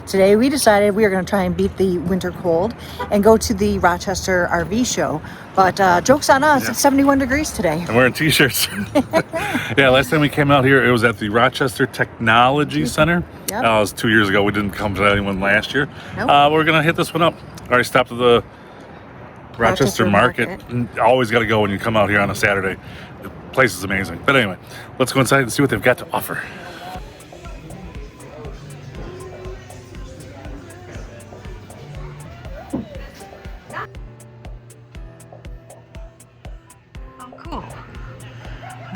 today we decided we were going to try and beat the winter cold and go to the Rochester RV show. But joke's on us, It's 71 degrees today. I'm wearing t-shirts. Yeah, last time we came out here, it was at the Rochester Technology Center. Yep. It was 2 years ago. We didn't come to anyone last year. Nope. We're going to hit this one up. Already stopped at the Rochester Market. Always got to go when you come out here on a Saturday. The place is amazing. But anyway, let's go inside and see what they've got to offer. Oh, cool.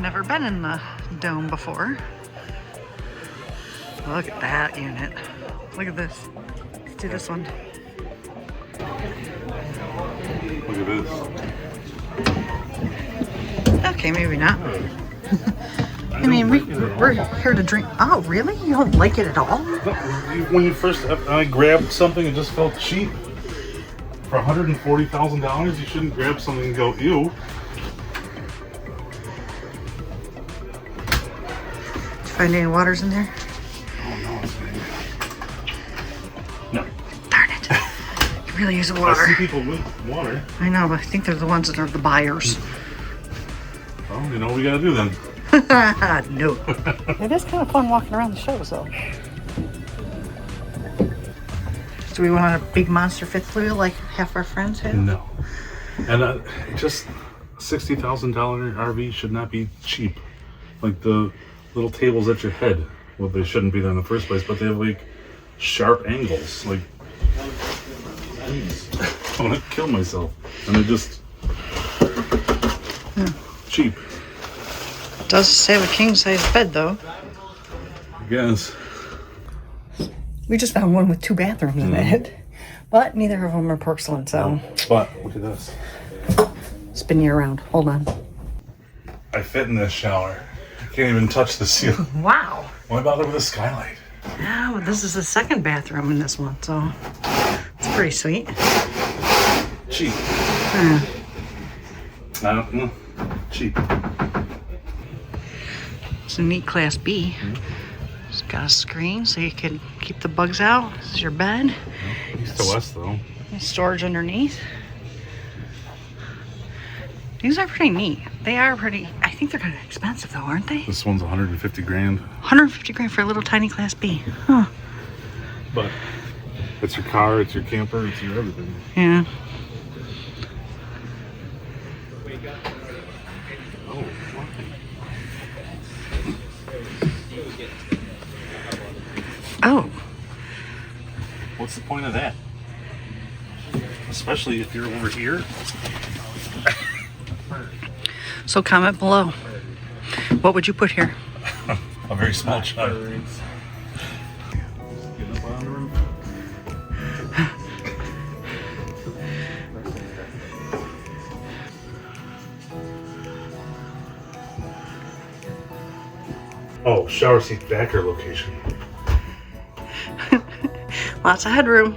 Never been in the dome before. Look at that unit. Look at this. Let's do this one. Look at this. Okay, maybe not. I mean, we're here to drink. Oh, really? You don't like it at all? When you first, I grabbed something, it just felt cheap. For $140,000, you shouldn't grab something and go, ew. Did you find any waters in there? No. Darn it. You really use water. I see people with water. I know, but I think they're the ones that are the buyers. Well, you know what we gotta do then. No. It is kind of fun walking around the shows, though. Do we want a big monster fifth wheel like half our friends have? No. And just $60,000 RV should not be cheap. Like the little tables at your head. Well, they shouldn't be there in the first place, but they have like sharp angles. Like, geez, I want to kill myself. And they're just cheap. It does have a king-size bed, though. I guess. We just found one with 2 bathrooms in it. But neither of them are porcelain, so. But look at this. Spin you around. Hold on. I fit in this shower. I can't even touch the ceiling. Wow. Why bother with a skylight? Yeah, well, this is the second bathroom in this one, so it's pretty sweet. Cheap. Yeah. I don't know. Cheap. It's a neat Class B. It's got a screen so you can keep the bugs out. This is your bed. East to west, though. Storage underneath. These are pretty neat. They are pretty, I think they're kind of expensive though, aren't they? This one's 150 grand. 150 grand for a little tiny Class B. Huh. But it's your car, it's your camper, it's your everything. Yeah. Oh, Oh. what's the point of that? Especially if you're over here. So comment below. What would you put here? A very small child. Oh, shower seat backer location. Lots of headroom.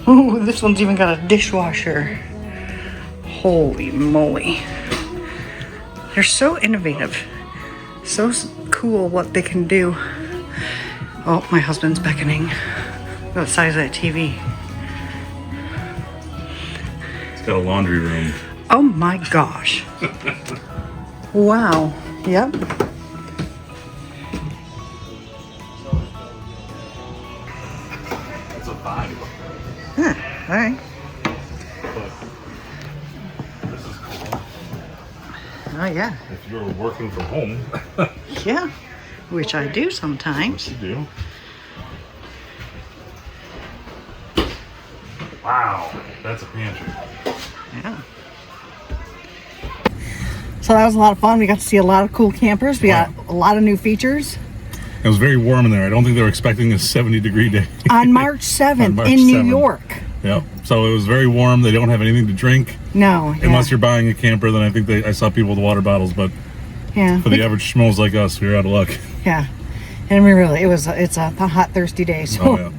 Ooh, this one's even got a dishwasher. Holy moly. They're so innovative. So cool what they can do. Oh, my husband's beckoning. Look at the size of that TV. It's got a laundry room. Oh my gosh. Wow. Yep. It's a vibe. Huh. All right. But this is cool. Oh yeah. If you're working from home. Yeah. Which I do sometimes. Yes, you do. Wow, that's a pantry. Yeah. So that was a lot of fun. We got to see a lot of cool campers. We got a lot of new features. It was very warm in there. I don't think they were expecting a 70-degree day. On March 7th in New York. Yep. So it was very warm. They don't have anything to drink. No. Yeah. Unless you're buying a camper, then I think I saw people with water bottles. But yeah, for the average schmoes like us, we were out of luck. Yeah. And we really, it's a hot, thirsty day. So.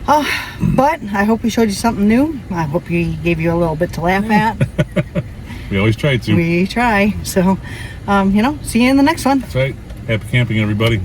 Oh, yeah. But I hope we showed you something new. I hope we gave you a little bit to laugh at. We always try to. We try. So, see you in the next one. That's right. Happy camping, everybody.